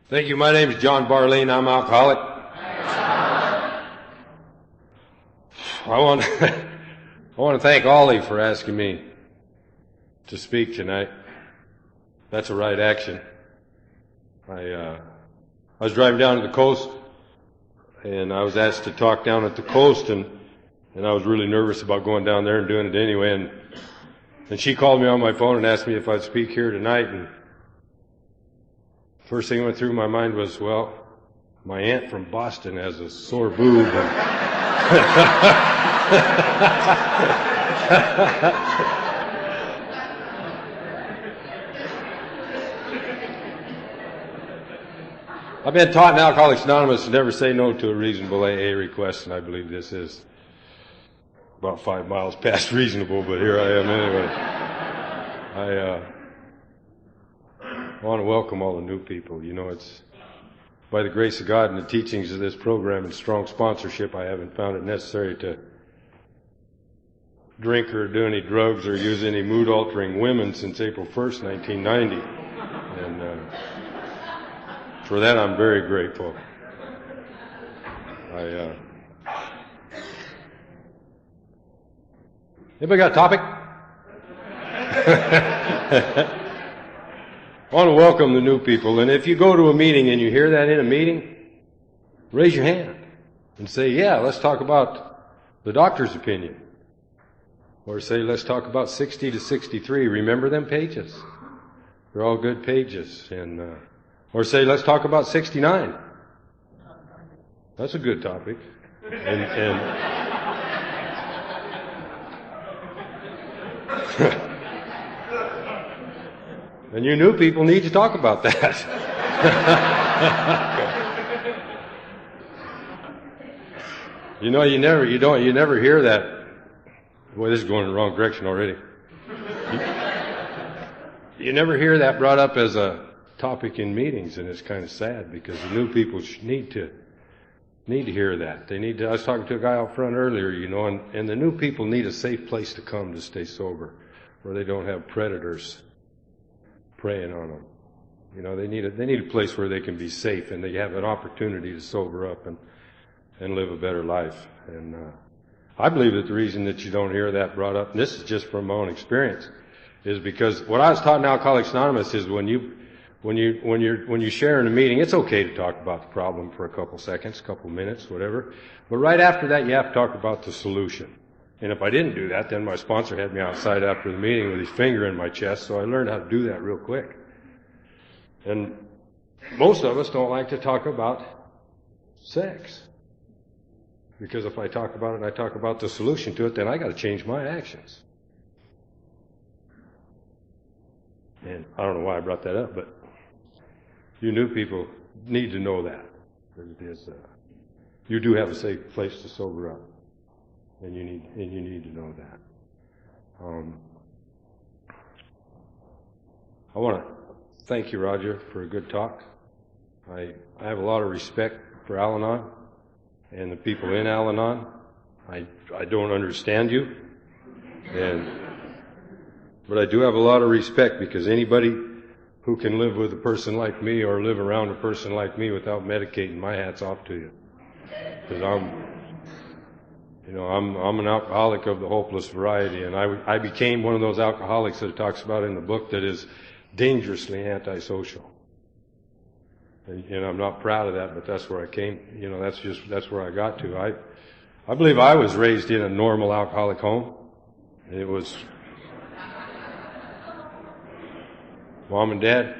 Thank you. My name is John Barlene. I'm alcoholic. I want to thank Ollie for asking me to speak tonight. That's a right action. I was driving down to the coast, and I was asked to talk down at the coast, and I was really nervous about going down there and doing it anyway. And she called me on my phone and asked me if I'd speak here tonight. And first thing that went through my mind was, well, my aunt from Boston has a sore boob. I've been taught in Alcoholics Anonymous to never say no to a reasonable AA request, and I believe this is about 5 miles past reasonable, but here I am anyway. I want to welcome all the new people. You know, it's by the grace of God and the teachings of this program and strong sponsorship, I haven't found it necessary to drink or do any drugs or use any mood-altering women since April 1st, 1990. And for that, I'm very grateful. Anybody got a topic? I want to welcome the new people. And if you go to a meeting and you hear that in a meeting, raise your hand and say, yeah, let's talk about the doctor's opinion. Or say, let's talk about 60 to 63. Remember them pages? They're all good pages. And or say, let's talk about 69. That's a good topic. And you new people need to talk about that. You know, you never hear that. Boy, this is going in the wrong direction already. You never hear that brought up as a topic in meetings, and it's kind of sad because the new people need to hear that. They need to. I was talking to a guy out front earlier, you know, and the new people need a safe place to come to stay sober, where they don't have predators preying on them. You know, they need a place where they can be safe and they have an opportunity to sober up and live a better life. And I believe that the reason that you don't hear that brought up, and this is just from my own experience, is because what I was taught in Alcoholics Anonymous is when you share in a meeting, it's okay to talk about the problem for a couple seconds, couple minutes, whatever. But right after that, you have to talk about the solution. And if I didn't do that, then my sponsor had me outside after the meeting with his finger in my chest, so I learned how to do that real quick. And most of us don't like to talk about sex. Because if I talk about it and I talk about the solution to it, then I got to change my actions. And I don't know why I brought that up, but you new people need to know that. It is, you do have a safe place to sober up. And you need to know that. I want to thank you, Roger, for a good talk. I have a lot of respect for Al-Anon and the people in Al-Anon. I don't understand you, but I do have a lot of respect because anybody who can live with a person like me or live around a person like me without medicating, my hat's off to you. Because I'm an alcoholic of the hopeless variety, and I became one of those alcoholics that it talks about in the book that is dangerously antisocial. And I'm not proud of that, but that's where I came. You know, that's where I got to. I believe I was raised in a normal alcoholic home. And it was Mom and Dad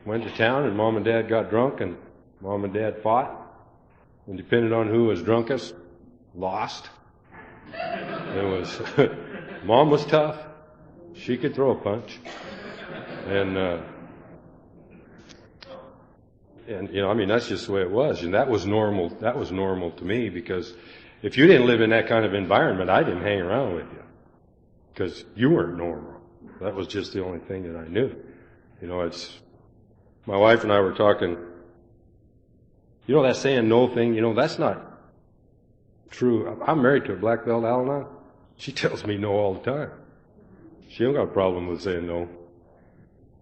went to town, and Mom and Dad got drunk, and Mom and Dad fought. And depending on who was drunkest, lost. It was Mom was tough. She could throw a punch. And you know, I mean, that's just the way it was. And that was normal to me, because if you didn't live in that kind of environment, I didn't hang around with you. Because you weren't normal. That was just the only thing that I knew. You know, my wife and I were talking, you know, that saying no thing, you know, that's not true. I'm married to a black belt, Al-Anon. She tells me no all the time. She don't got a problem with saying no.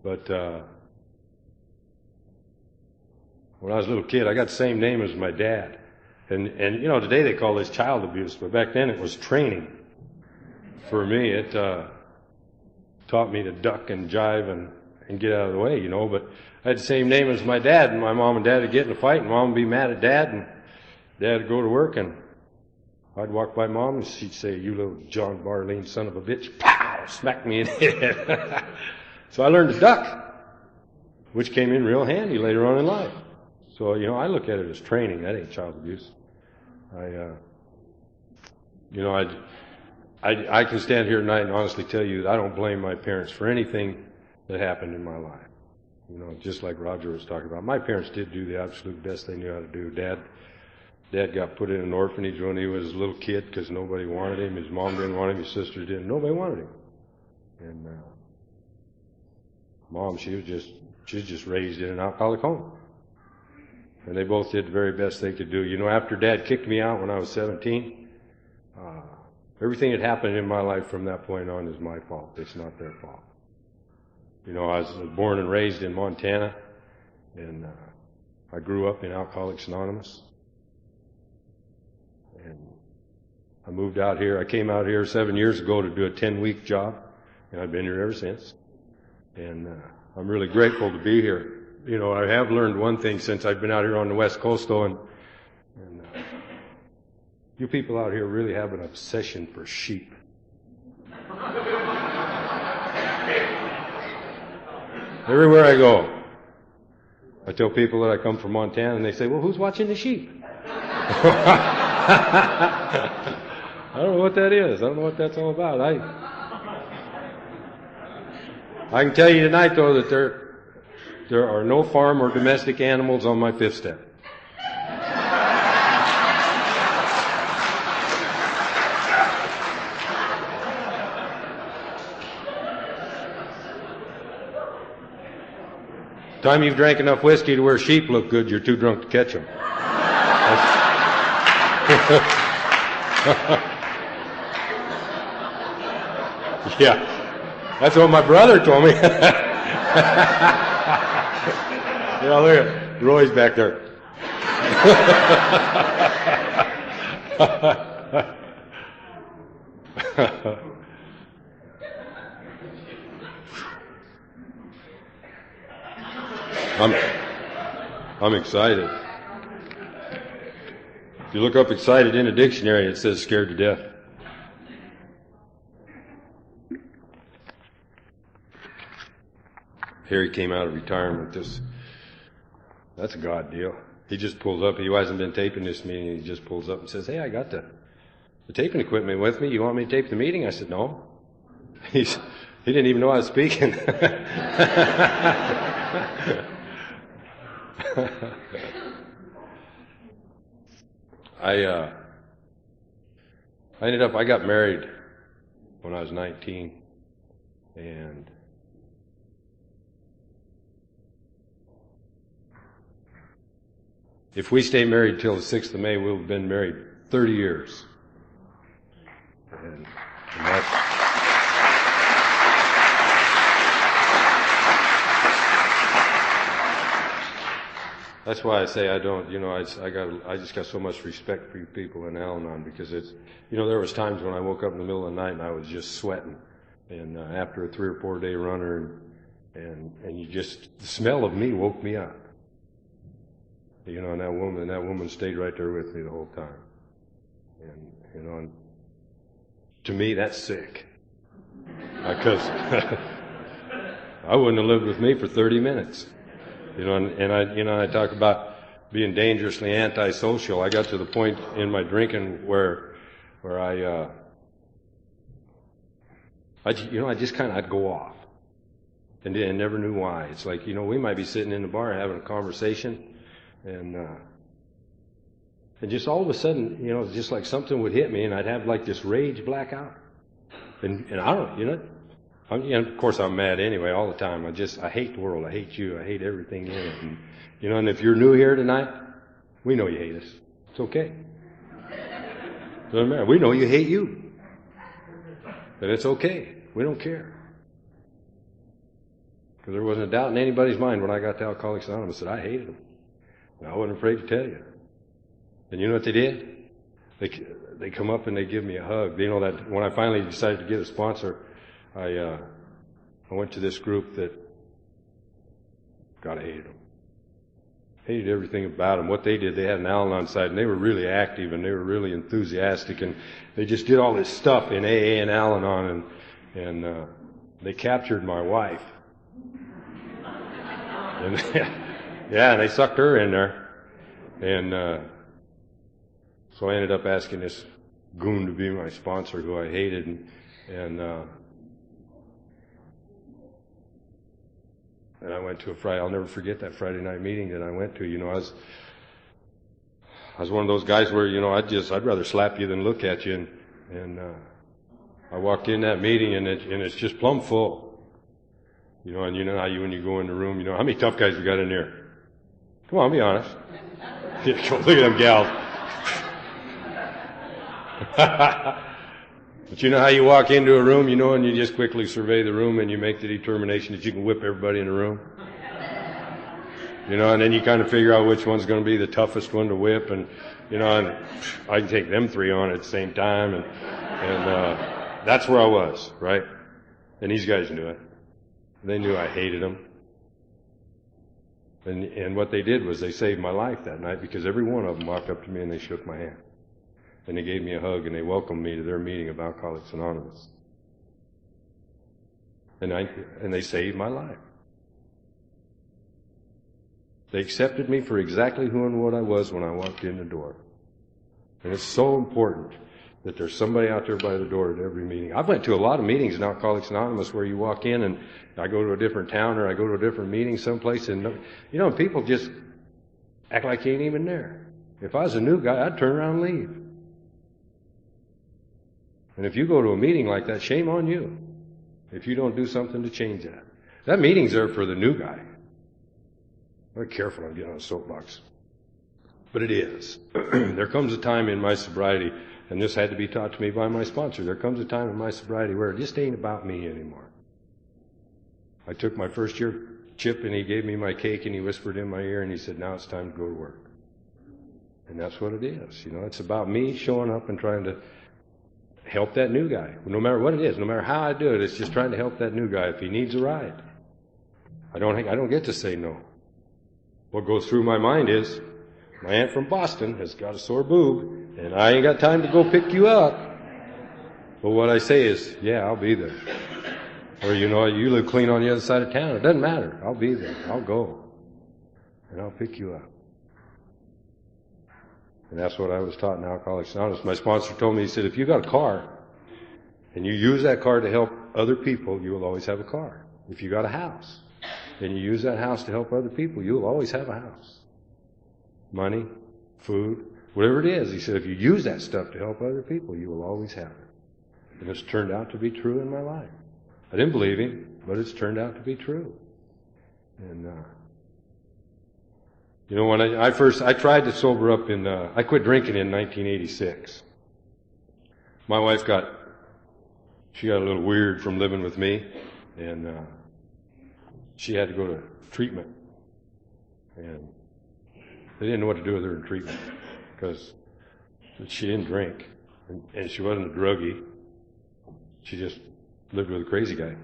But when I was a little kid. I got the same name as my dad. And you know, today they call this child abuse, but back then it was training. For me, it taught me to duck and jive and get out of the way, you know. But I had the same name as my dad, and my mom and dad would get in a fight, and mom would be mad at dad, and dad would go to work, and I'd walk by mom, and she'd say, "You little John Barleen son of a bitch," pow, smack me in the head. So I learned to duck, which came in real handy later on in life. So, you know, I look at it as training. That ain't child abuse. I can stand here tonight and honestly tell you that I don't blame my parents for anything that happened in my life. You know, just like Roger was talking about. My parents did do the absolute best they knew how to do. Dad got put in an orphanage when he was a little kid because nobody wanted him. His mom didn't want him. His sister didn't. Nobody wanted him. And Mom, she was just raised in an alcoholic home. And they both did the very best they could do. You know, after Dad kicked me out when I was 17, everything that happened in my life from that point on is my fault. It's not their fault. You know, I was born and raised in Montana, and I grew up in Alcoholics Anonymous. And I moved out here. I came out here 7 years ago to do a 10-week job, and I've been here ever since. And I'm really grateful to be here. You know, I have learned one thing since I've been out here on the West Coast, though, and you people out here really have an obsession for sheep. Everywhere I go, I tell people that I come from Montana, and they say, "Well, who's watching the sheep?" I don't know what that is. I don't know what that's all about. I can tell you tonight, though, that there are no farm or domestic animals on my fifth step. Time you've drank enough whiskey to where sheep look good, you're too drunk to catch them. Yeah, that's what my brother told me. Yeah, look at Roy's back there. I'm excited. If you look up excited in a dictionary, it says scared to death. Harry came out of retirement. That's a God deal. He just pulls up. He hasn't been taping this meeting. He just pulls up and says, "Hey, I got the taping equipment with me. You want me to tape the meeting?" I said, "No." He didn't even know I was speaking. I got married when I was 19, and if we stay married till the 6th of May, we'll have been married 30 years. And that's why I say I don't, you know, I just got so much respect for you people in Al-Anon, because it's, you know, there was times when I woke up in the middle of the night and I was just sweating, and after a 3 or 4 day runner, and you just, the smell of me woke me up. You know, and that woman stayed right there with me the whole time. And, you know, and to me, that's sick. Because I wouldn't have lived with me for 30 minutes. You know, and I talk about being dangerously antisocial. I got to the point in my drinking where I'd go off. And never knew why. It's like, you know, we might be sitting in the bar having a conversation, and just all of a sudden, you know, just like something would hit me, and I'd have like this rage blackout. And I don't, you know, of course I'm mad anyway all the time. I hate the world. I hate you. I hate everything in it. And, you know, and if you're new here tonight, we know you hate us. It's okay. Doesn't matter. We know you hate you. And it's okay. We don't care. Because there wasn't a doubt in anybody's mind when I got to Alcoholics Anonymous that I hated them. And I wasn't afraid to tell you. And you know what they did? They come up and they give me a hug. You know that when I finally decided to get a sponsor, I went to this group that, God, I hated them. Hated everything about them. What they did, they had an Al-Anon side, and they were really active, and they were really enthusiastic, and they just did all this stuff in AA and Al-Anon, and they captured my wife. And yeah, and they sucked her in there. And so I ended up asking this goon to be my sponsor, who I hated, and I went to a Friday. I'll never forget that Friday night meeting that I went to. You know, I was one of those guys where, you know, I'd rather slap you than look at you, and I walked in that meeting, and it's just plumb full. You know, and you know how when you go in the room, you know, how many tough guys we got in there? Come on, be honest. Look at them gals. But you know how you walk into a room, you know, and you just quickly survey the room and you make the determination that you can whip everybody in the room? You know, and then you kind of figure out which one's going to be the toughest one to whip, and, you know, and I can take them three on at the same time, and that's where I was, right? And these guys knew it. They knew I hated them. And what they did was they saved my life that night, because every one of them walked up to me and they shook my hand. And they gave me a hug, and they welcomed me to their meeting of Alcoholics Anonymous. And they saved my life. They accepted me for exactly who and what I was when I walked in the door. And it's so important that there's somebody out there by the door at every meeting. I've went to a lot of meetings in Alcoholics Anonymous where you walk in, and I go to a different town or I go to a different meeting someplace, and, you know, people just act like you ain't even there. If I was a new guy, I'd turn around and leave. And if you go to a meeting like that, shame on you if you don't do something to change that. That meeting's there for the new guy. I'm very careful on getting on a soapbox. But it is. There comes a time in my sobriety, and this had to be taught to me by my sponsor, there comes a time in my sobriety where it just ain't about me anymore. I took my first year chip, and he gave me my cake, and he whispered in my ear, and he said, now it's time to go to work. And that's what it is. You know, it's about me showing up and trying to help that new guy. No matter what it is, no matter how I do it, it's just trying to help that new guy. If he needs a ride, I don't get to say no. What goes through my mind is, my aunt from Boston has got a sore boob, and I ain't got time to go pick you up. But what I say is, yeah, I'll be there. Or, you know, you live clean on the other side of town. It doesn't matter. I'll be there. I'll go. And I'll pick you up. And that's what I was taught in Alcoholics Anonymous. My sponsor told me, he said, if you got a car and you use that car to help other people, you will always have a car. If you got a house and you use that house to help other people, you will always have a house. Money, food, whatever it is. He said, if you use that stuff to help other people, you will always have it. And it's turned out to be true in my life. I didn't believe him, but it's turned out to be true. And, you know, when I tried to sober up I quit drinking in 1986. My wife she got a little weird from living with me, and she had to go to treatment. And they didn't know what to do with her in treatment, because she didn't drink, and she wasn't a druggie. She just lived with a crazy guy.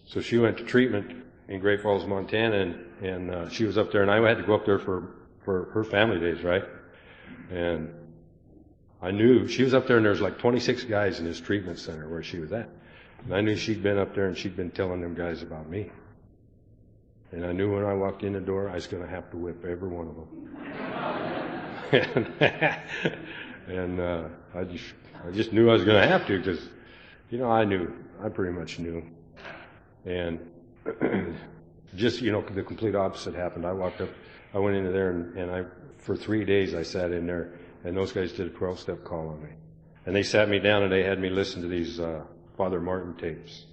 So she went to treatment in Great Falls, Montana, and she was up there, and I had to go up there for her family days, right? And I knew she was up there, and there was like 26 guys in this treatment center where she was at. And I knew she'd been up there, and she'd been telling them guys about me. And I knew when I walked in the door, I was going to have to whip every one of them. and I just knew I was going to have to, because, you know, I pretty much knew. And just, you know, the complete opposite happened. I went into there, and for 3 days I sat in there, and those guys did a 12-step call on me. And they sat me down, and they had me listen to these Father Martin tapes.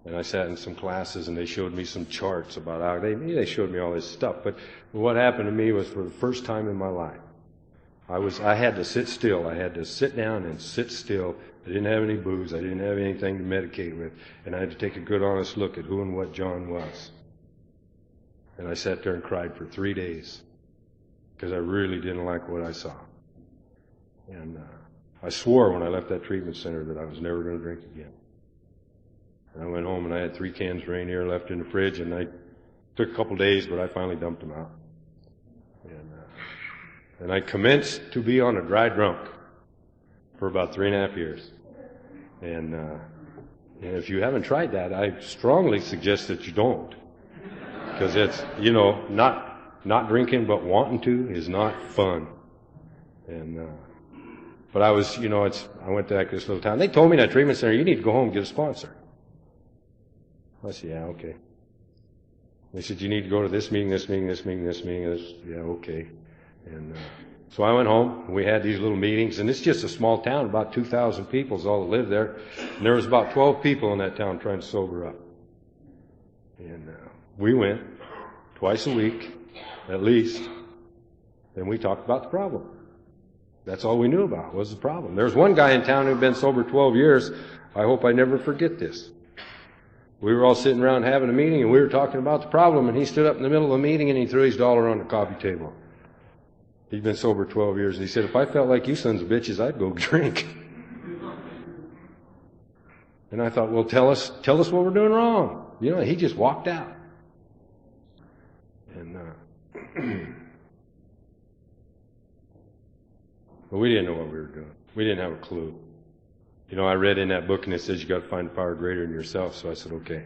And I sat in some classes, and they showed me some charts about how they showed me all this stuff. But what happened to me was, for the first time in my life, I had to sit still. I had to sit down and sit still. I didn't have any booze. I didn't have anything to medicate with. And I had to take a good, honest look at who and what John was. And I sat there and cried for 3 days because I really didn't like what I saw. And I swore when I left that treatment center that I was never going to drink again. And I went home and I had 3 cans of Rainier left in the fridge, and I took a couple days, but I finally dumped them out. And I commenced to be on a dry drunk for about 3.5 years. And if you haven't tried that, I strongly suggest that you don't. Because it's, not drinking but wanting to is not fun. And, but I was, I went to this little town. They told me in that treatment center, you need to go home and get a sponsor. I said, yeah, okay. They said, you need to go to this meeting, this meeting, this meeting, this meeting. Yeah, okay. And so I went home, and we had these little meetings, and it's just a small town, about 2,000 people is all that live there. And there was about 12 people in that town trying to sober up. And we went twice a week, at least, and we talked about the problem. That's all we knew about was the problem. There was one guy in town who had been sober 12 years. I hope I never forget this. We were all sitting around having a meeting, and we were talking about the problem, and he stood up in the middle of the meeting, and he threw his dollar on the coffee table. He'd been sober 12 years, and he said, if I felt like you sons of bitches, I'd go drink. And I thought, well, tell us what we're doing wrong. He just walked out. And but we didn't know what we were doing. We didn't have a clue. I read in that book, and it says you got to find a power greater than yourself. So I said, okay,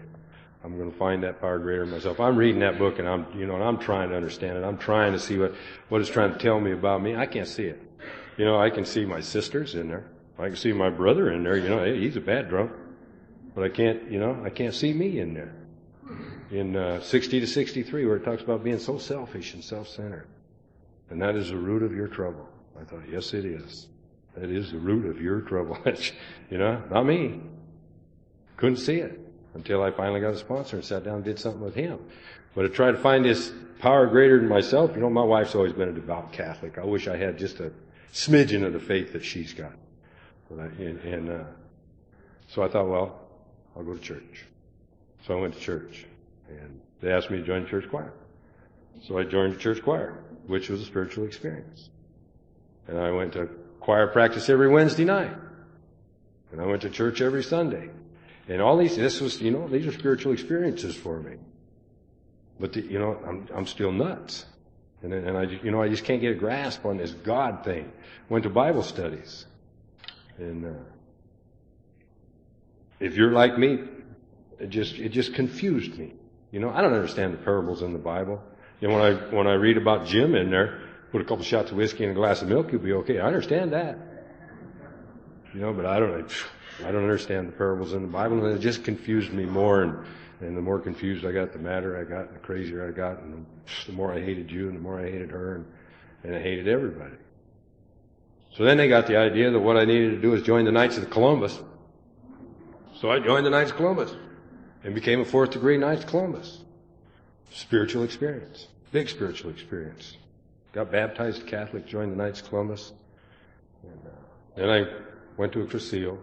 I'm going to find that power greater than myself. I'm reading that book, and I'm trying to understand it. I'm trying to see what it's trying to tell me about me. I can't see it. I can see my sisters in there. I can see my brother in there. He's a bad drunk, but I can't see me in there. In 60 to 63, where it talks about being so selfish and self-centered, and that is the root of your trouble. I thought, yes, it is. That is the root of your trouble. Not me. Couldn't see it until I finally got a sponsor and sat down and did something with him. But I tried to find this power greater than myself. My wife's always been a devout Catholic. I wish I had just a smidgen of the faith that she's got. So I thought, well, I'll go to church. So I went to church, and they asked me to join the church choir. So I joined the church choir, which was a spiritual experience. And I went to choir practice every Wednesday night. And I went to church every Sunday. And all these are spiritual experiences for me. But I'm still nuts. And I just can't get a grasp on this God thing. Went to Bible studies. And if you're like me, it just confused me. I don't understand the parables in the Bible. When I read about Jim in there, put a couple shots of whiskey in a glass of milk, you'll be okay. I understand that. But I don't understand the parables in the Bible, and it just confused me more, and the more confused I got, the madder I got, and the crazier I got, and the more I hated you, and the more I hated her, and I hated everybody. So then they got the idea that what I needed to do was join the Knights of Columbus. So I joined the Knights of Columbus, and became a 4th degree Knights of Columbus. Spiritual experience. Big spiritual experience. Got baptized Catholic, joined the Knights of Columbus. And then I went to a Cresceo,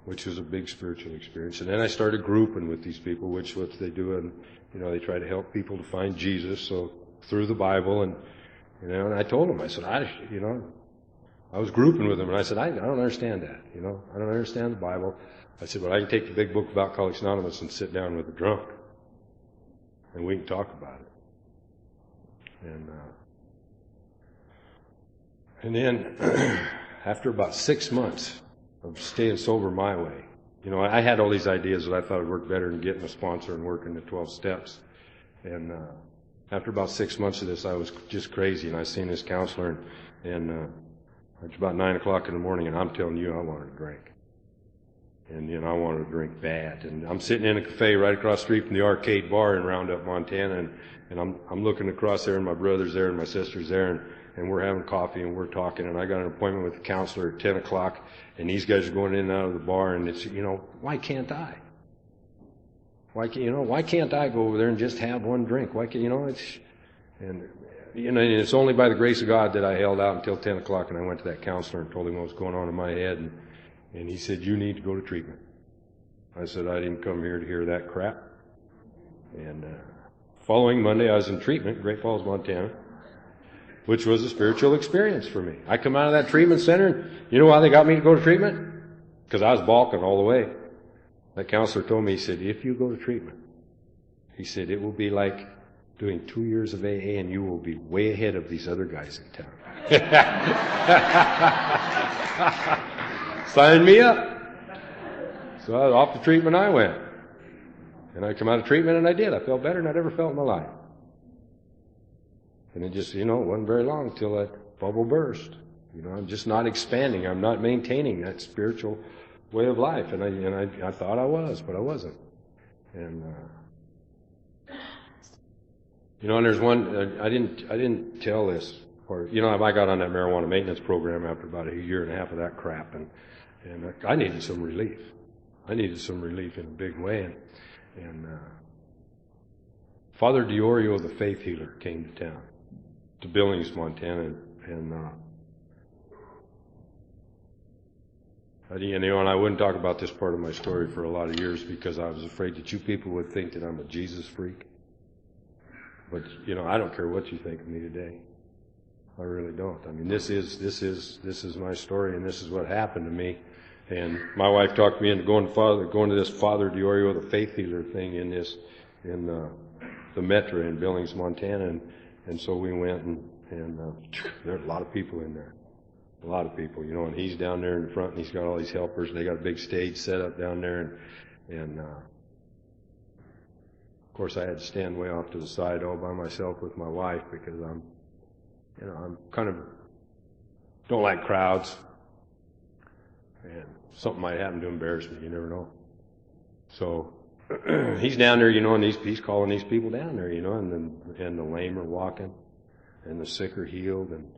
which was a big spiritual experience. And then I started grouping with these people, which what they do, and they try to help people to find Jesus, so through the Bible. And and I told them, I said, I was grouping with them, and I said, I don't understand that. I don't understand the Bible. I said, but I can take the big book of Alcoholics Anonymous and sit down with a drunk, and we can talk about it. And then after about 6 months of staying sober my way, I had all these ideas that I thought would work better than getting a sponsor and working the 12 steps. And after about 6 months of this, I was just crazy, and I seen this counselor, and it's about 9 o'clock in the morning, and I'm telling you, I wanted to drink. And I wanted to drink bad. And I'm sitting in a cafe right across the street from the Arcade Bar in Roundup, Montana, and I'm looking across there, and my brother's there, and my sister's there, and we're having coffee, and we're talking, and I got an appointment with the counselor at 10 o'clock, and these guys are going in and out of the bar, and it's, why can't I? Why can't I go over there and just have one drink? Why can't, and it's only by the grace of God that I held out until 10 o'clock, and I went to that counselor and told him what was going on in my head, and he said, you need to go to treatment. I said, I didn't come here to hear that crap. And following Monday, I was in treatment in Great Falls, Montana, which was a spiritual experience for me. I come out of that treatment center, and you know why they got me to go to treatment? Because I was balking all the way. That counselor told me, he said, if you go to treatment, he said, it will be like doing 2 years of AA, and you will be way ahead of these other guys in town. Sign me up. So off the treatment I went. And I come out of treatment, and I did. I felt better than I'd ever felt in my life. And it just, it wasn't very long till that bubble burst. I'm just not expanding. I'm not maintaining that spiritual way of life. And I thought I was, but I wasn't. And and there's one, I didn't tell this, or, I got on that marijuana maintenance program after about a year and a half of that crap, and I needed some relief. I needed some relief in a big way, and Father DiOrio, the faith healer, came to town, to Billings, Montana, and I wouldn't talk about this part of my story for a lot of years because I was afraid that you people would think that I'm a Jesus freak. But, I don't care what you think of me today. I really don't. I mean, this is my story, and this is what happened to me. And my wife talked me into going to this Father DiOrio, the faith healer thing in the Metro in Billings, Montana. And so we went, and there are a lot of people in there. A lot of people, and he's down there in the front, and he's got all these helpers, and they got a big stage set up down there, and of course I had to stand way off to the side all by myself with my wife because I'm kind of, don't like crowds, and something might happen to embarrass me, you never know. So, he's down there, and he's calling these people down there, and the lame are walking, and the sick are healed, and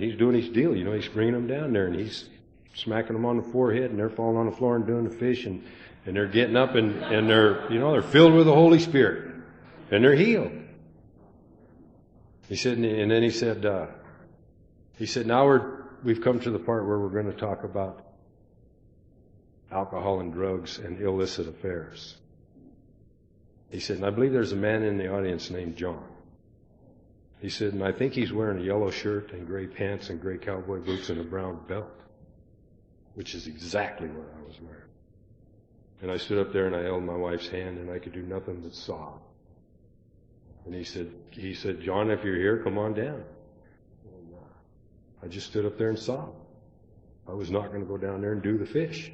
he's doing his deal, he's bringing them down there, and he's smacking them on the forehead, and they're falling on the floor and doing the fish, and they're getting up, and they're, they're filled with the Holy Spirit, and they're healed. He said, and then he said, now we've come to the part where we're going to talk about alcohol and drugs and illicit affairs. He said, and I believe there's a man in the audience named John. He said, and I think he's wearing a yellow shirt and gray pants and gray cowboy boots and a brown belt, which is exactly what I was wearing. And I stood up there and I held my wife's hand, and I could do nothing but sob. And he said, John, if you're here, come on down. And I just stood up there and sobbed. I was not going to go down there and do the fish.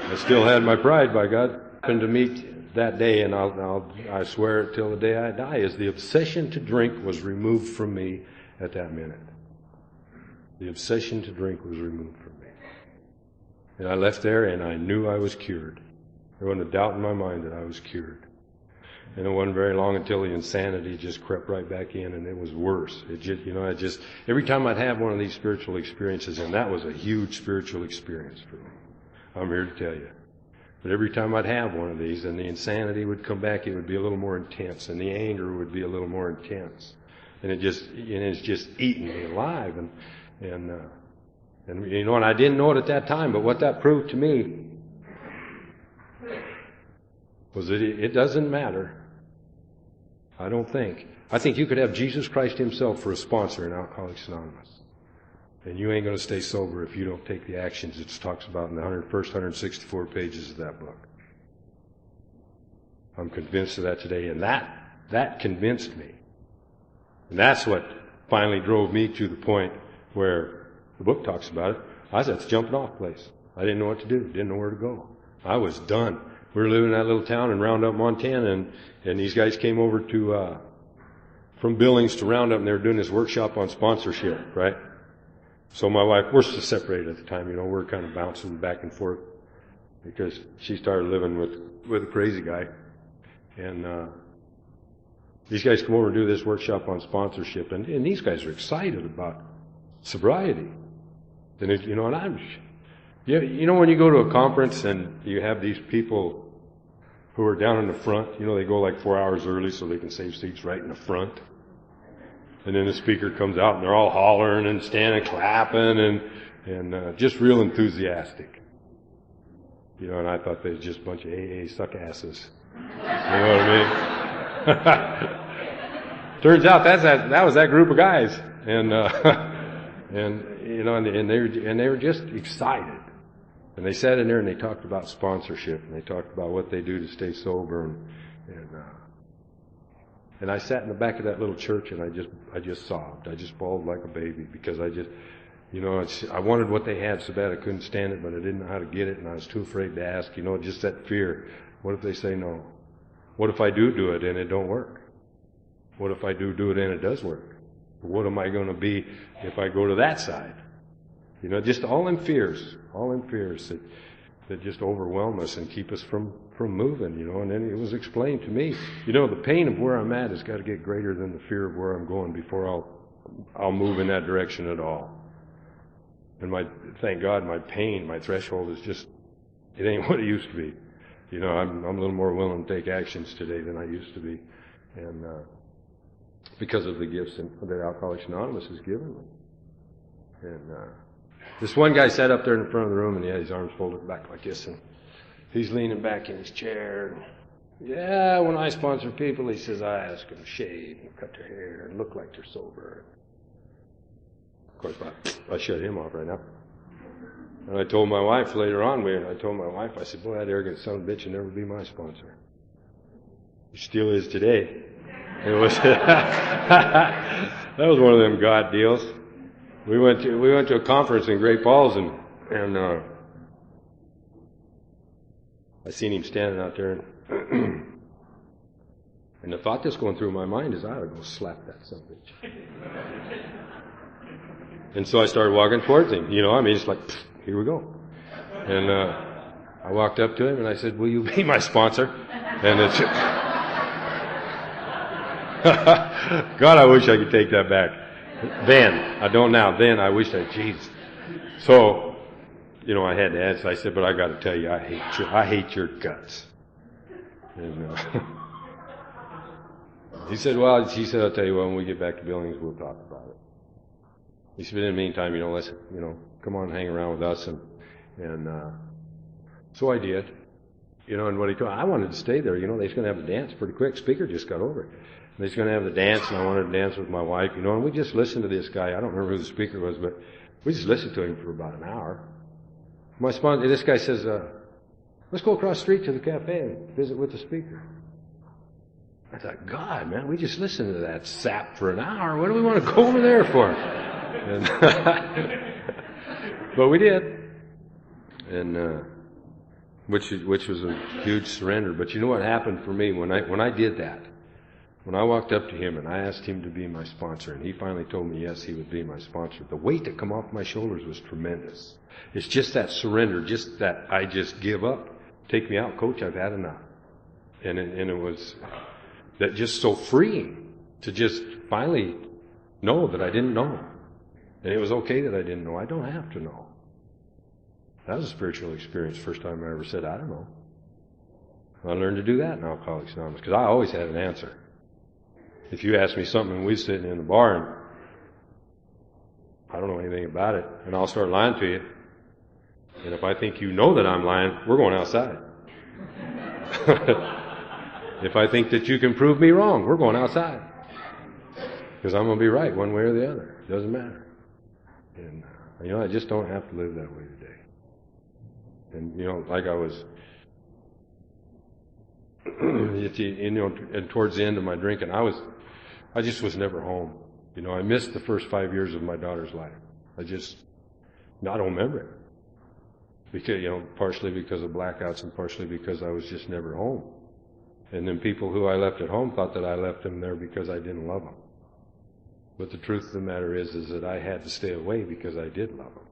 I still had my pride, by God. Happened to meet that day, and I swear it till the day I die, is the obsession to drink was removed from me at that minute. The obsession to drink was removed from me. And I left there, and I knew I was cured. There wasn't a doubt in my mind that I was cured. And it wasn't very long until the insanity just crept right back in, and it was worse. It just, every time I'd have one of these spiritual experiences, and that was a huge spiritual experience for me. I'm here to tell you. But every time I'd have one of these, and the insanity would come back, it would be a little more intense, and the anger would be a little more intense. And it's just eating me alive. And I didn't know it at that time, but what that proved to me was that it doesn't matter. I don't think. I think you could have Jesus Christ himself for a sponsor in Alcoholics Anonymous. And you ain't going to stay sober if you don't take the actions it talks about in the first 164 pages of that book. I'm convinced of that today, and that convinced me. And that's what finally drove me to the point where the book talks about it. I was at the jumping off place. I didn't know what to do, didn't know where to go. I was done. We were living in that little town in Roundup, Montana, and these guys came over from Billings to Roundup, and they were doing this workshop on sponsorship, right? So my wife, we're separated at the time, we're kind of bouncing back and forth because she started living with a crazy guy. And these guys come over and do this workshop on sponsorship, and these guys are excited about sobriety. And when you go to a conference and you have these people who are down in the front, they go like 4 hours early so they can save seats right in the front. And then the speaker comes out and they're all hollering and standing, clapping, and just real enthusiastic. And I thought they were just a bunch of AA suckasses. You know what I mean? Turns out that was that group of guys, and they were just excited. And they sat in there and they talked about sponsorship, and they talked about what they do to stay sober, and I sat in the back of that little church and I just sobbed. I just bawled like a baby because I wanted what they had so bad I couldn't stand it, but I didn't know how to get it, and I was too afraid to ask. Just that fear. What if they say no? What if I do it and it don't work? What if I do it and it does work? What am I going to be if I go to that side? Just all them fears that just overwhelm us and keep us from moving, and then it was explained to me, the pain of where I'm at has got to get greater than the fear of where I'm going before I'll move in that direction at all. And thank God, my pain, my threshold is just, it ain't what it used to be. I'm a little more willing to take actions today than I used to be. And, because of the gifts that Alcoholics Anonymous has given me. And, this one guy sat up there in the front of the room and he had his arms folded back like this, and he's leaning back in his chair. Yeah, when I sponsor people, he says, I ask them to shave and cut their hair and look like they're sober. Of course, I shut him off right now. And I told my wife later on, I said, boy, that arrogant son of a bitch will never be my sponsor. He still is today. It was that was one of them God deals. We went to a conference in Great Falls, and I seen him standing out there, and the thought that's going through my mind is, I ought to go slap that son of a bitch. And so I started walking towards him. It's like, here we go. And I walked up to him and I said, will you be my sponsor? And it's God, I wish I could take that back. Then, I don't now. Then I wish jeez. So, I had to answer. I said, but I got to tell you, I hate your guts. And he said, I'll tell you what, when we get back to Billings, we'll talk about it. He said, in the meantime, let's, come on and hang around with us. And so I did. And what he told me, I wanted to stay there. They was going to have a dance pretty quick. Speaker just got over it. And he's going to have the dance, and I wanted to dance with my wife, and we just listened to this guy. I don't remember who the speaker was, but we just listened to him for about an hour. This guy says, let's go across the street to the cafe and visit with the speaker. I thought, God, man, we just listened to that sap for an hour. What do we want to go over there for? And but we did. And, which was a huge surrender. But you know what happened for me when I did that? When I walked up to him and I asked him to be my sponsor, and he finally told me yes, he would be my sponsor, the weight that come off my shoulders was tremendous. It's just that surrender, just that I just give up. Take me out, coach, I've had enough. And it was that just so freeing to just finally know that I didn't know. And it was okay that I didn't know. I don't have to know. That was a spiritual experience. First time I ever said, I don't know. I learned to do that in Alcoholics Anonymous because I always had an answer. If you ask me something and we're sitting in the bar and I don't know anything about it, and I'll start lying to you, and if I think you know that I'm lying, we're going outside. If I think that you can prove me wrong, we're going outside. Because I'm going to be right one way or the other. It doesn't matter. And, I just don't have to live that way today. And, like I was, and towards the end of my drinking, I just was never home. I missed the first 5 years of my daughter's life. I don't remember it. Because, partially because of blackouts and partially because I was just never home. And then people who I left at home thought that I left them there because I didn't love them. But the truth of the matter is that I had to stay away because I did love them.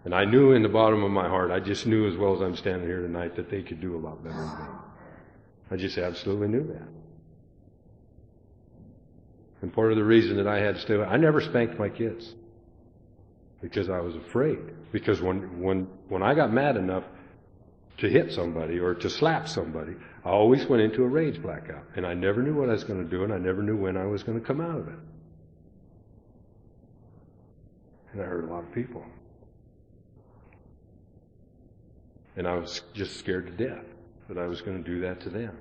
And I knew in the bottom of my heart, I just knew as well as I'm standing here tonight that they could do a lot better than me. I just absolutely knew that. And part of the reason that I had to stay away, I never spanked my kids. Because I was afraid. Because when I got mad enough to hit somebody or to slap somebody, I always went into a rage blackout. And I never knew what I was going to do, and I never knew when I was going to come out of it. And I hurt a lot of people. And I was just scared to death that I was going to do that to them.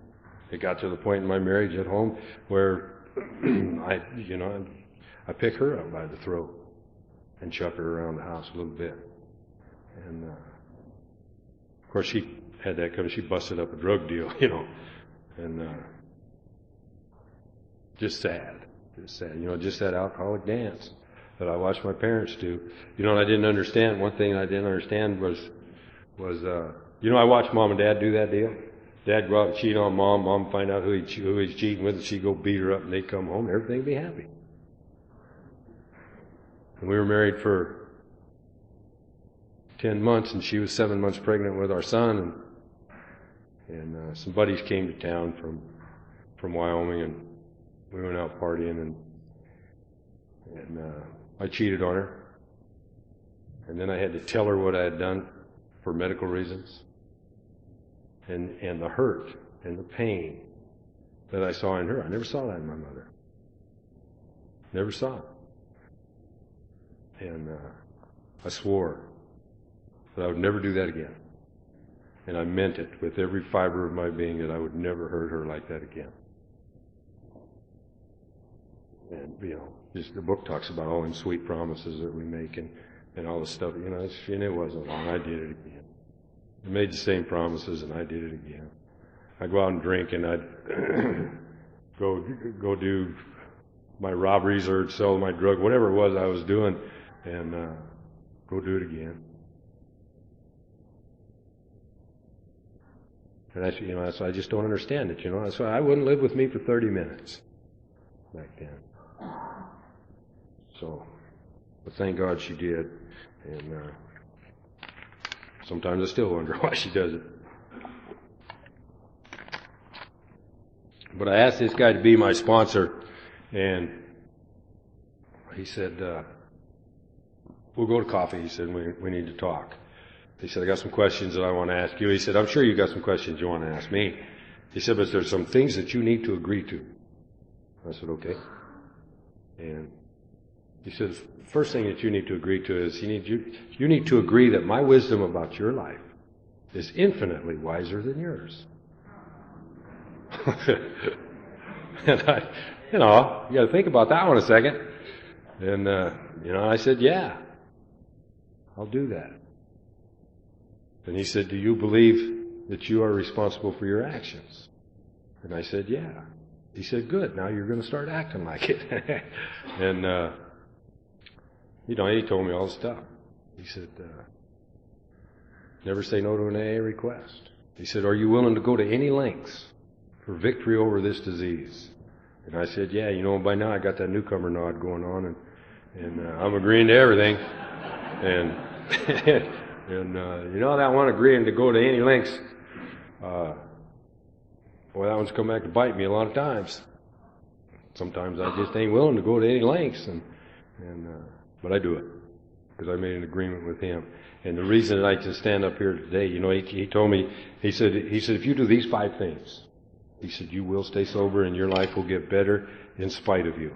It got to the point in my marriage at home where I pick her up by the throat and chuck her around the house a little bit. And, of course, she had that because she busted up a drug deal, and, just sad, just that alcoholic dance that I watched my parents do. And I didn't understand. One thing I didn't understand was, I watched Mom and Dad do that deal. Dad go out and cheat on Mom. Mom find out who he's cheating with, and she'd go beat her up, and they'd come home. Everything would be happy. And we were married for 10 months, and she was 7 months pregnant with our son. And some buddies came to town from Wyoming, and we went out partying, and I cheated on her. And then I had to tell her what I had done for medical reasons. And the hurt and the pain that I saw in her. I never saw that in my mother. Never saw it. And I swore that I would never do that again. And I meant it with every fiber of my being that I would never hurt her like that again. And, just the book talks about all them sweet promises that we make and all the stuff, and it wasn't long. I did it again. I made the same promises, and I did it again. I'd go out and drink, and I'd go do my robberies or sell my drug, whatever it was I was doing, and go do it again. And that's I just don't understand it. That's why I wouldn't live with me for 30 minutes back then. So, but thank God she did, and sometimes I still wonder why she does it. But I asked this guy to be my sponsor, and he said, we'll go to coffee. He said, we need to talk. He said, I got some questions that I want to ask you. He said, I'm sure you got some questions you want to ask me. He said, but there's some things that you need to agree to. I said, okay. And he said, the first thing that you need to agree to is you need to agree that my wisdom about your life is infinitely wiser than yours. And you got to think about that one a second. And, I said, yeah, I'll do that. And he said, do you believe that you are responsible for your actions? And I said, yeah. He said, good, now you're going to start acting like it. And, he told me all the stuff. He said, never say no to an AA request. He said, are you willing to go to any lengths for victory over this disease? And I said, yeah, by now I got that newcomer nod going on, and I'm agreeing to everything. And, that one agreeing to go to any lengths, that one's come back to bite me a lot of times. Sometimes I just ain't willing to go to any lengths, but I do it because I made an agreement with him. And the reason that I can stand up here today, he told me, he said, if you do these 5 things, he said, you will stay sober and your life will get better in spite of you.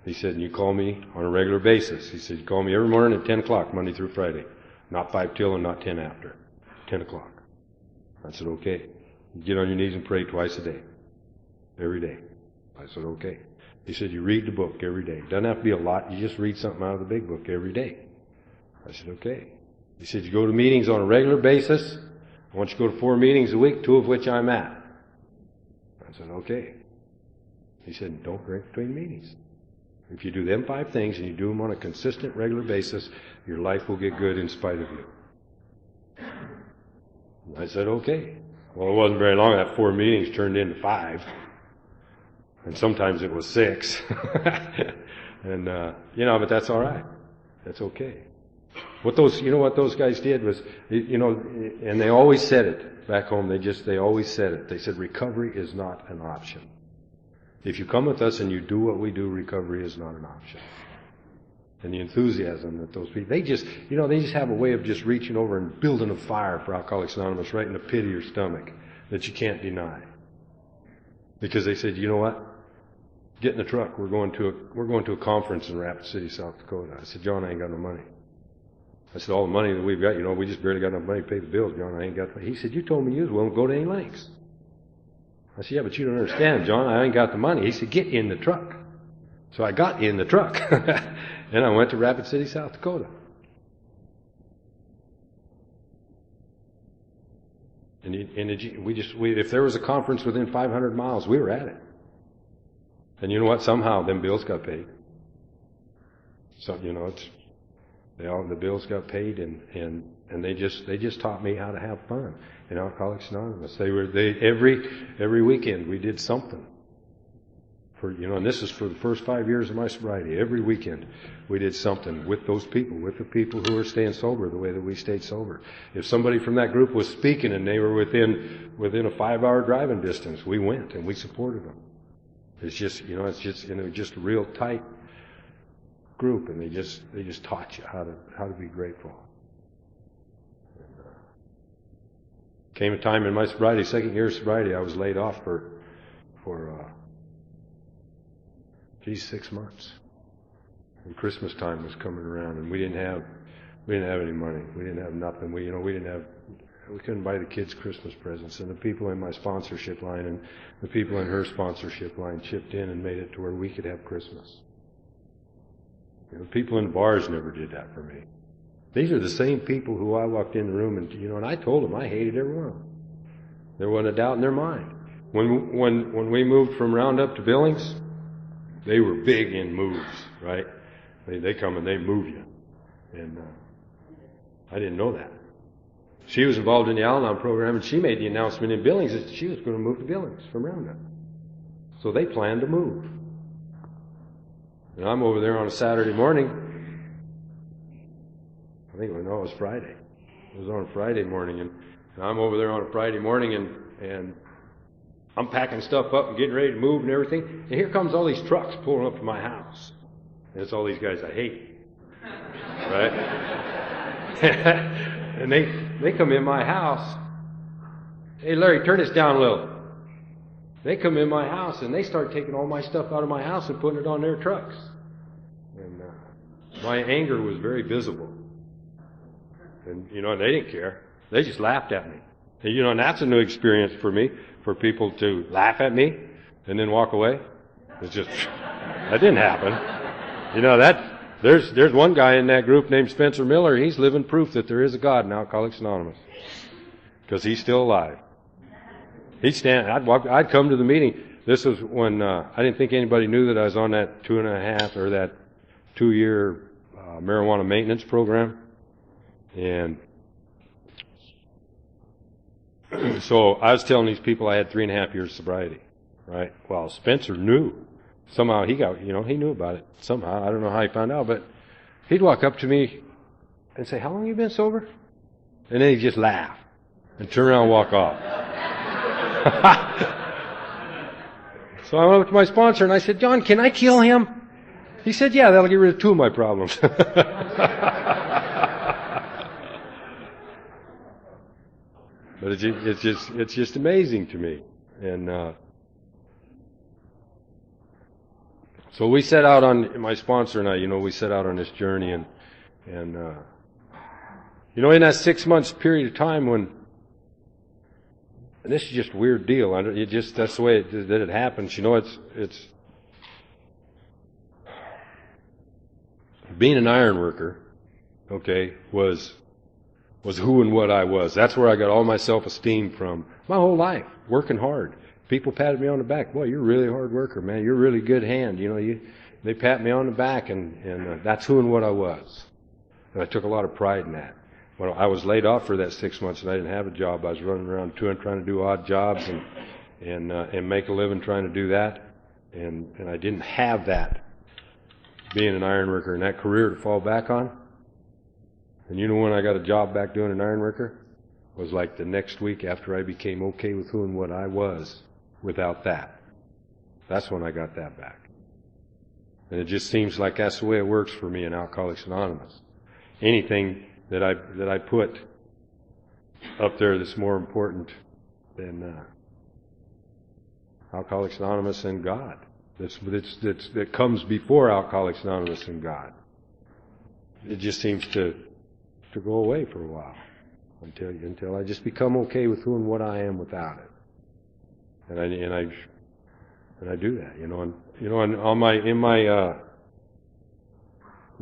He said, and you call me on a regular basis. He said, you call me every morning at 10 o'clock, Monday through Friday. Not 5 till and not 10 after. 10 o'clock. I said, okay. You get on your knees and pray twice a day. Every day. I said, okay. He said, you read the book every day. Doesn't have to be a lot. You just read something out of the big book every day. I said, okay. He said, you go to meetings on a regular basis. I want you to go to 4 meetings a week, 2 of which I'm at. I said, okay. He said, don't drink between meetings. If you do them 5 things and you do them on a consistent, regular basis, your life will get good in spite of you. I said, okay. Well, it wasn't very long. That 4 meetings turned into 5. And sometimes it was 6. And, but that's all right. That's okay. What those guys did was, and they always said it back home. They always said it. They said, recovery is not an option. If you come with us and you do what we do, recovery is not an option. And the enthusiasm that those people, they just have a way of just reaching over and building a fire for Alcoholics Anonymous right in the pit of your stomach that you can't deny. Because they said, you know what? Get in the truck. We're going to a conference in Rapid City, South Dakota. I said, John, I ain't got no money. I said, all the money that we've got, we just barely got enough money to pay the bills, John. I ain't got the... He said, you told me you was willing to go to any lengths. I said, yeah, but you don't understand, John. I ain't got the money. He said, get in the truck. So I got in the truck. And I went to Rapid City, South Dakota. And if there was a conference within 500 miles, we were at it. And you know what? Somehow them bills got paid. So, the bills got paid, and they just taught me how to have fun in Alcoholics Anonymous. Every weekend we did something. And this is for the first 5 years of my sobriety. Every weekend we did something with those people, with the people who were staying sober the way that we stayed sober. If somebody from that group was speaking and they were within a 5-hour driving distance, we went and we supported them. It's just a real tight group, and they just taught you how to be grateful. Came a time in my sobriety, second year of sobriety, I was laid off for 6 months. And Christmas time was coming around, and we didn't have any money. We didn't have nothing. We couldn't buy the kids Christmas presents, and the people in my sponsorship line and the people in her sponsorship line chipped in and made it to where we could have Christmas. People in the bars never did that for me. These are the same people who I walked in the room and I told them I hated every one of them. There wasn't a doubt in their mind. When we moved from Roundup to Billings, they were big in moves, right? They come and they move you. And I didn't know that. She was involved in the Al-Anon program, and she made the announcement in Billings that she was going to move to Billings from Roundup. So they planned to move. And I'm over there on a Saturday morning. It was Friday. It was on a Friday morning, and I'm over there on a Friday morning, and I'm packing stuff up and getting ready to move and everything. And here comes all these trucks pulling up to my house. And it's all these guys I hate. Right? And they come in my house. Hey, Larry, turn this down a little. They come in my house and they start taking all my stuff out of my house and putting it on their trucks. And my anger was very visible. And, they didn't care. They just laughed at me. And, and that's a new experience for me, for people to laugh at me and then walk away. It's just, that didn't happen. There's one guy in that group named Spencer Miller. He's living proof that there is a God in Alcoholics Anonymous. Because he's still alive. I'd come to the meeting. This was when, I didn't think anybody knew that I was on that 2-year marijuana maintenance program. And so I was telling these people I had 3.5 years sobriety, right? Well, Spencer knew. Somehow he knew about it. Somehow, I don't know how he found out, but he'd walk up to me and say, how long have you been sober? And then he'd just laugh and turn around and walk off. So I went up to my sponsor and I said, John, can I kill him? He said, yeah, that'll get rid of 2 of my problems. But it's just amazing to me. And so we set out on, my sponsor and I, we set out on this journey, and in that 6 months period of time when, and this is just a weird deal. That's the way that it happens. It's being an iron worker, okay, was who and what I was. That's where I got all my self-esteem from. My whole life, working hard. People patted me on the back. Boy, you're a really hard worker, man. You're a really good hand. They pat me on the back, and that's who and what I was. And I took a lot of pride in that. When I was laid off for that 6 months and I didn't have a job, I was running around trying to do odd jobs and make a living trying to do that. And I didn't have that, being an iron worker and that career to fall back on. And when I got a job back doing an iron worker? It was like the next week after I became okay with who and what I was without that. That's when I got that back. And it just seems like that's the way it works for me in Alcoholics Anonymous. Anything that I put up there that's more important than Alcoholics Anonymous and God. That comes before Alcoholics Anonymous and God. It just seems to to go away for a while until I just become okay with who and what I am without it. And I do that, and on my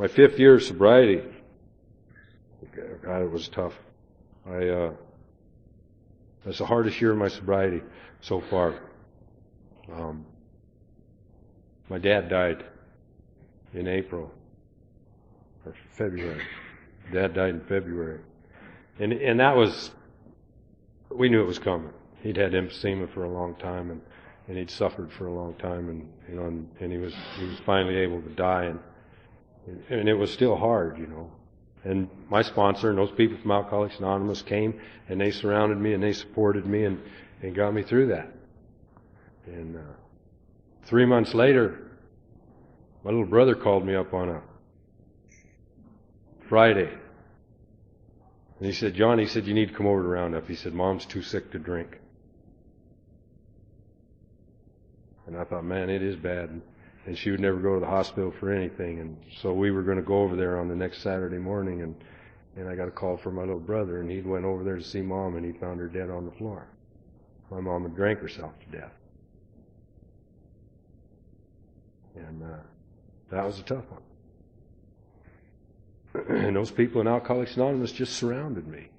5th year of sobriety, God, it was tough. That's the hardest year of my sobriety so far. My dad died in April or February. Dad died in February, and that was, we knew it was coming. He'd had emphysema for a long time, and he'd suffered for a long time, and he was finally able to die, and it was still hard, And my sponsor and those people from Alcoholics Anonymous came, and they surrounded me, and they supported me, and got me through that. And 3 months later, my little brother called me up on a Friday. And he said, John, you need to come over to Roundup. He said, Mom's too sick to drink. And I thought, man, it is bad. And she would never go to the hospital for anything. And so we were going to go over there on the next Saturday morning, and I got a call from my little brother, and he went over there to see Mom, and he found her dead on the floor. My mom had drank herself to death. And that was a tough one. And those people in Alcoholics Anonymous just surrounded me.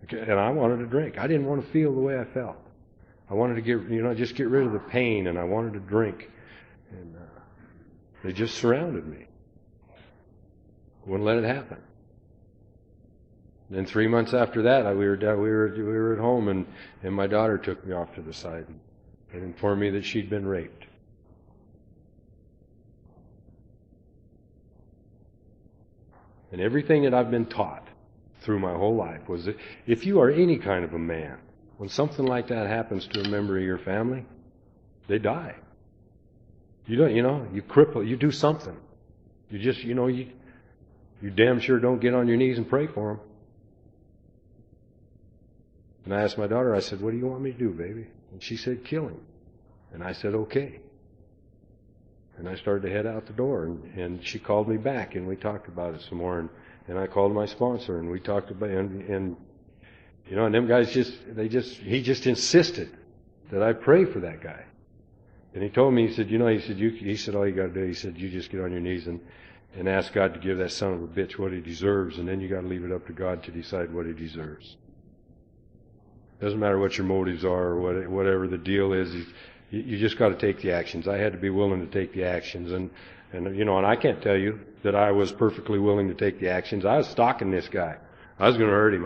And I wanted to drink. I didn't want to feel the way I felt. I wanted to just get rid of the pain, and I wanted to drink. And they just surrounded me. Wouldn't let it happen. Then 3 months after that, we were at home, and my daughter took me off to the side and informed me that she'd been raped. And everything that I've been taught through my whole life was that if you are any kind of a man, when something like that happens to a member of your family, they die. You don't, you cripple, you do something. You just, you damn sure don't get on your knees and pray for them. And I asked my daughter, I said, what do you want me to do, baby? And she said, kill him. And I said, okay. And I started to head out the door, and she called me back, and we talked about it some more, and I called my sponsor, and we talked about it, and them guys he just insisted that I pray for that guy. And he told me, he said, all you got to do, he said, you just get on your knees and ask God to give that son of a bitch what he deserves, and then you got to leave it up to God to decide what he deserves. Doesn't matter what your motives are or whatever the deal is. You just got to take the actions. I had to be willing to take the actions, and I can't tell you that I was perfectly willing to take the actions. I was stalking this guy. I was going to hurt him.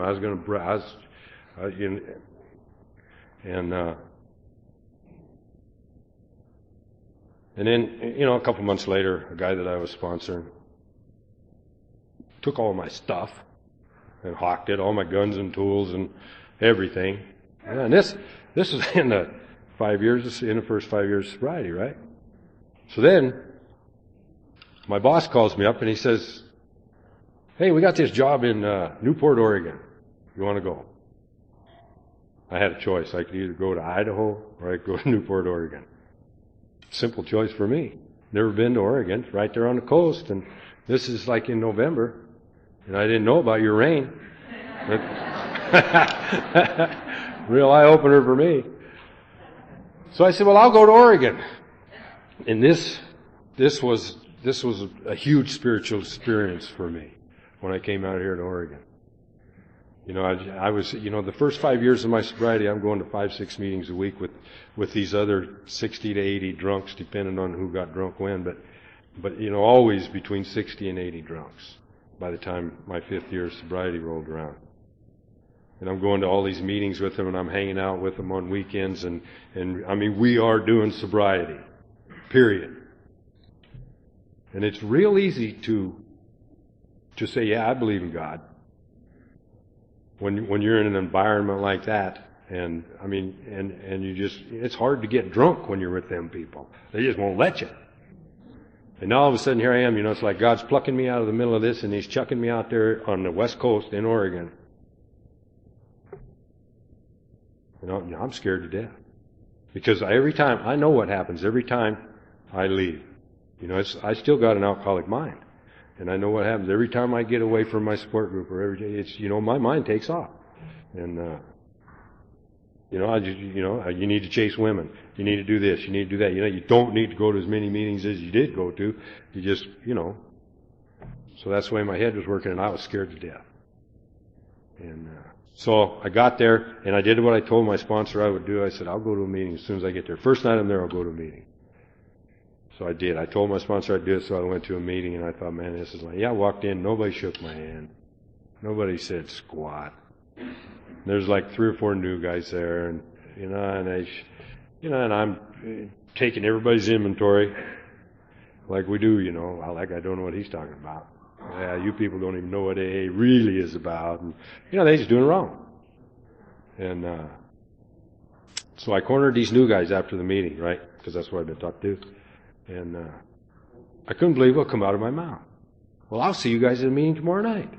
And then, a couple months later, a guy that I was sponsoring took all my stuff and hawked it, all my guns and tools and everything. And this was in the first 5 years of sobriety, right? So then, my boss calls me up and he says, hey, we got this job in Newport, Oregon. You want to go? I had a choice. I could either go to Idaho or I could go to Newport, Oregon. Simple choice for me. Never been to Oregon. It's right there on the coast, and this is like in November, and I didn't know about your rain. Real eye-opener for me. So I said, well, I'll go to Oregon. And this was a huge spiritual experience for me when I came out here to Oregon. I was, the first 5 years of my sobriety, I'm going to 5-6 meetings a week with these other 60 to 80 drunks, depending on who got drunk when, but always between 60 and 80 drunks by the time my 5th year of sobriety rolled around. And I'm going to all these meetings with them, and I'm hanging out with them on weekends, and we are doing sobriety, period. And it's real easy to say, yeah, I believe in God. When you're in an environment like that, and it's hard to get drunk when you're with them people. They just won't let you. And now all of a sudden here I am, it's like God's plucking me out of the middle of this, and He's chucking me out there on the West Coast in Oregon. I'm scared to death. Because every time, I know what happens every time I leave. I still got an alcoholic mind. And I know what happens. Every time I get away from my support group or every day, it's, my mind takes off. And, you need to chase women. You need to do this. You need to do that. You don't need to go to as many meetings as you did go to. You just, So that's the way my head was working, and I was scared to death. And so I got there, and I did what I told my sponsor I would do. I said, I'll go to a meeting as soon as I get there. First night I'm there, I'll go to a meeting. So I did. I told my sponsor I'd do it, so I went to a meeting, and I thought, man, this is like, I walked in, nobody shook my hand. Nobody said squat. There's like 3 or 4 new guys there, and, and I'm taking everybody's inventory like we do, like I don't know what he's talking about. Yeah, you people don't even know what AA really is about. And, they're just doing it wrong. And so I cornered these new guys after the meeting, right? Because that's what I've been taught to do. And I couldn't believe what come out of my mouth. Well, I'll see you guys at a meeting tomorrow night.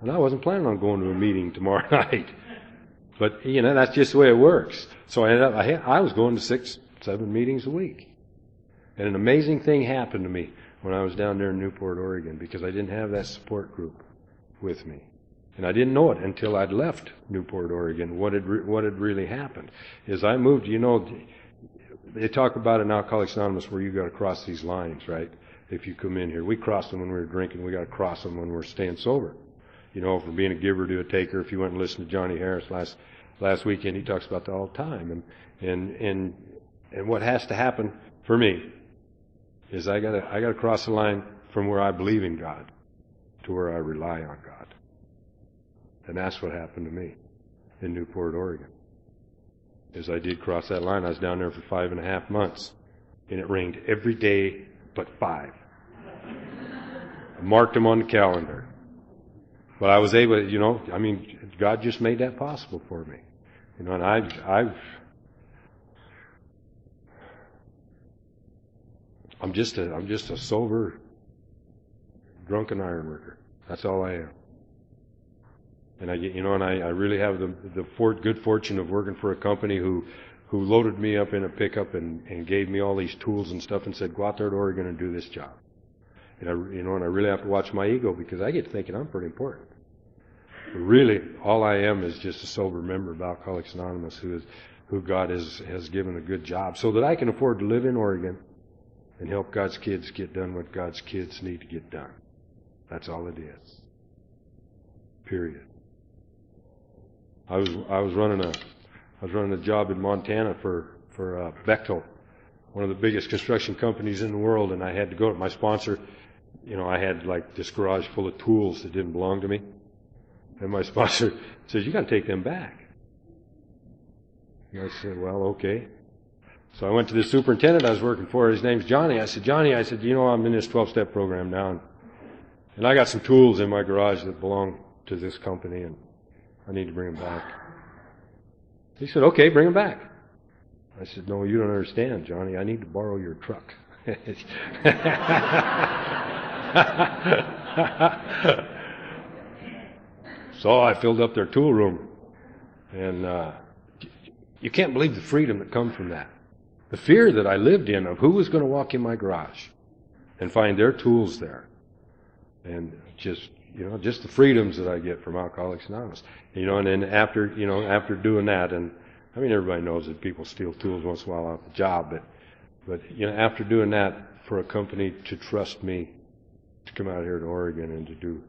And I wasn't planning on going to a meeting tomorrow night. But, that's just the way it works. So I was going to 6, 7 meetings a week. And an amazing thing happened to me when I was down there in Newport, Oregon, because I didn't have that support group with me. And I didn't know it until I'd left Newport, Oregon, what had really happened. As I moved, they talk about in Alcoholics Anonymous where you got to cross these lines, right? If you come in here. We crossed them when we were drinking. We got to cross them when we're staying sober. From being a giver to a taker. If you went and listened to Johnny Harris last weekend, he talks about that all the time. And what has to happen for me is I gotta cross the line from where I believe in God to where I rely on God. And that's what happened to me in Newport, Oregon. As I did cross that line, I was down there for 5.5 months, and it rained every day but 5. I marked them on the calendar. But I was able to, God just made that possible for me. And I'm just a sober, drunken iron worker. That's all I am. And I really have the good fortune of working for a company who loaded me up in a pickup and gave me all these tools and stuff and said, go out there to Oregon and do this job. And I really have to watch my ego because I get thinking I'm pretty important. But really, all I am is just a sober member of Alcoholics Anonymous who God has given a good job so that I can afford to live in Oregon and help God's kids get done what God's kids need to get done. That's all it is. Period. I was running a job in Montana for Bechtel, one of the biggest construction companies in the world, and I had to go to my sponsor. I had like this garage full of tools that didn't belong to me. And my sponsor says, you got to take them back. And I said, well, okay. So I went to the superintendent I was working for. His name's Johnny. I said, Johnny, I'm in this 12-step program now. And I got some tools in my garage that belong to this company, and I need to bring them back. He said, okay, bring them back. I said, no, you don't understand, Johnny. I need to borrow your truck. So I filled up their tool room. And you can't believe the freedom that comes from that. The fear that I lived in of who was going to walk in my garage and find their tools there. And just the freedoms that I get from Alcoholics Anonymous. And then after doing that, and everybody knows that people steal tools once in a while off the job, but after doing that, for a company to trust me to come out here to Oregon and to do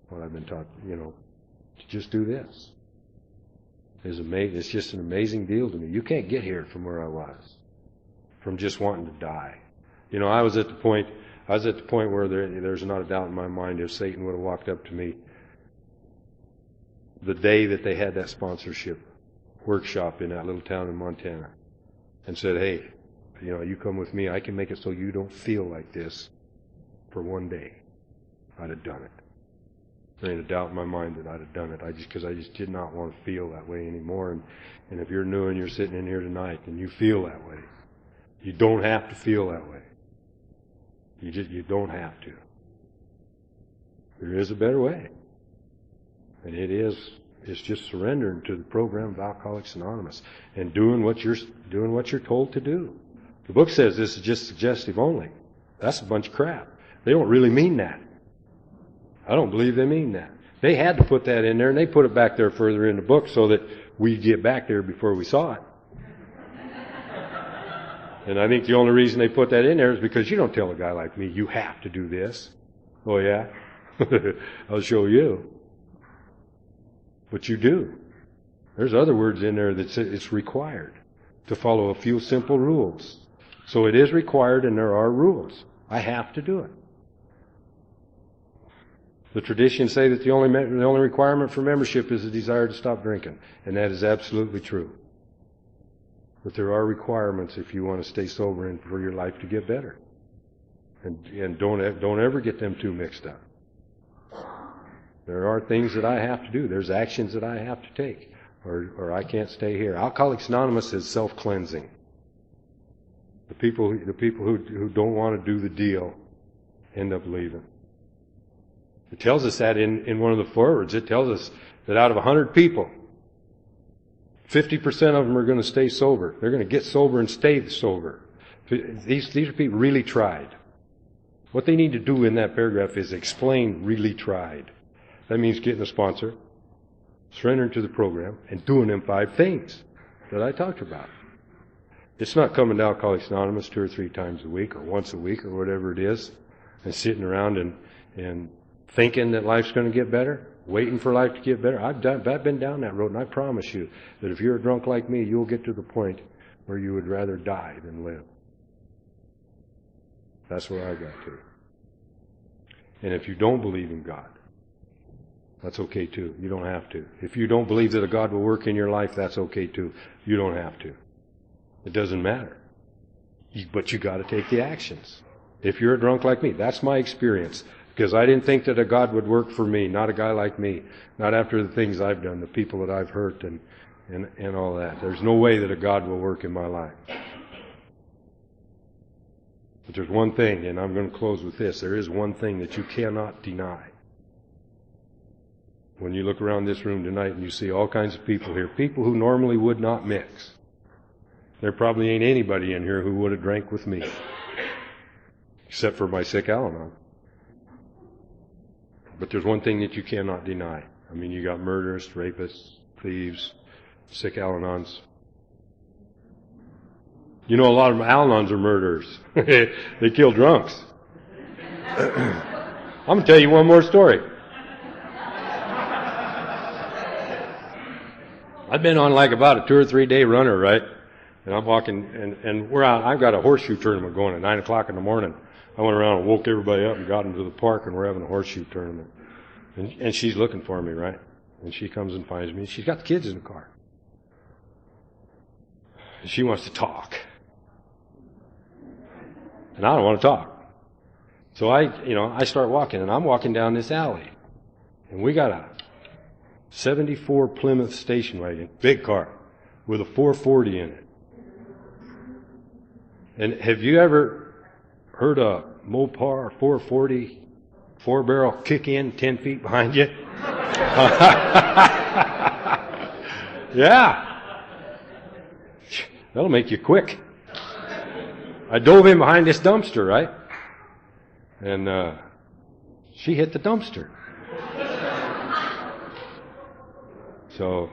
what I've been taught, to just do this is amazing. It's just an amazing deal to me. You can't get here from where I was, from just wanting to die. I was at the point where there's not a doubt in my mind if Satan would have walked up to me the day that they had that sponsorship workshop in that little town in Montana and said, hey, you come with me, I can make it so you don't feel like this for one day. I'd have done it. There ain't a doubt in my mind that I'd have done it. Because I just did not want to feel that way anymore. And if you're new and you're sitting in here tonight and you feel that way, you don't have to feel that way. You don't have to. There is a better way. And it's just surrendering to the program of Alcoholics Anonymous and doing what you're told to do. The book says this is just suggestive only. That's a bunch of crap. They don't really mean that. I don't believe they mean that. They had to put that in there, and they put it back there further in the book so that we'd get back there before we saw it. And I think the only reason they put that in there is because you don't tell a guy like me, you have to do this. Oh yeah? I'll show you. But you do. There's other words in there that say it's required to follow a few simple rules. So it is required and there are rules. I have to do it. The traditions say that the only requirement for membership is a desire to stop drinking. And that is absolutely true. But there are requirements if you want to stay sober and for your life to get better. And don't ever get them too mixed up. There are things that I have to do. There's actions that I have to take. Or I can't stay here. Alcoholics Anonymous is self-cleansing. The people who don't want to do the deal end up leaving. It tells us that in one of the forewords. It tells us that out of 100 people, 50% of them are going to stay sober. They're going to get sober and stay sober. These are people really tried. What they need to do in that paragraph is explain really tried. That means getting a sponsor, surrendering to the program, and doing them 5 things that I talked about. It's not coming to Alcoholics Anonymous 2 or 3 times a week or once a week or whatever it is and sitting around and thinking that life's going to get better, waiting for life to get better. I've been down that road, and I promise you that if you're a drunk like me, you'll get to the point where you would rather die than live. That's where I got to. And if you don't believe in God, that's okay too. You don't have to. If you don't believe that a God will work in your life, that's okay too. You don't have to. It doesn't matter. But you got to take the actions. If you're a drunk like me, that's my experience. Because I didn't think that a God would work for me, not a guy like me, not after the things I've done, the people that I've hurt and all that. There's no way that a God will work in my life. But there's one thing, and I'm going to close with this. There is one thing that you cannot deny. When you look around this room tonight and you see all kinds of people here, people who normally would not mix. There probably ain't anybody in here who would have drank with me. Except for my sick Al-Anon. But there's one thing that you cannot deny. I mean, you got murderers, rapists, thieves, sick Al-Anons. You know, a lot of Al-Anons are murderers. They kill drunks. I'm going to tell you one more story. I've been on like about a 2 or 3 day runner, right? And I'm walking, and we're out. I've got a horseshoe tournament going at 9 o'clock in the morning. I went around and woke everybody up and got into the park, and we're having a horseshoe tournament. And she's looking for me, right? And she comes and finds me. She's got the kids in the car. And she wants to talk. And I don't want to talk. So I start walking, and I'm walking down this alley. And we got a 74 Plymouth station wagon, big car, with a 440 in it. And have you ever heard a Mopar 440 4-barrel kick in 10 feet behind you? Yeah. That'll make you quick. I dove in behind this dumpster, right? And she hit the dumpster. So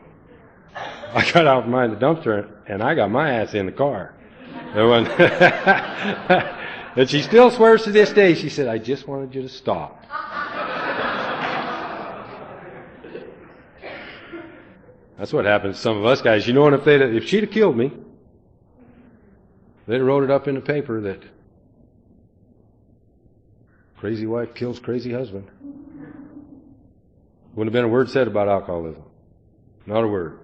I got out behind the dumpster and I got my ass in the car. And she still swears to this day. She said, "I just wanted you to stop." That's what happens to some of us guys. You know, and if she'd have killed me, they'd have wrote it up in the paper that crazy wife kills crazy husband. Wouldn't have been a word said about alcoholism. Not a word.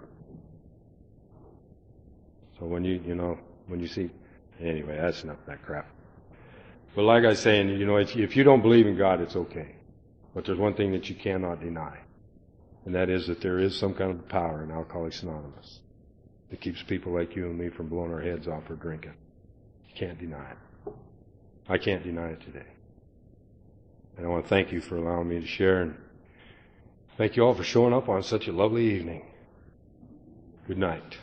So when you see, anyway, that's enough of that crap. But like I was saying, if you don't believe in God, it's okay. But there's one thing that you cannot deny. And that is that there is some kind of power in Alcoholics Anonymous that keeps people like you and me from blowing our heads off or drinking. You can't deny it. I can't deny it today. And I want to thank you for allowing me to share, and thank you all for showing up on such a lovely evening. Good night.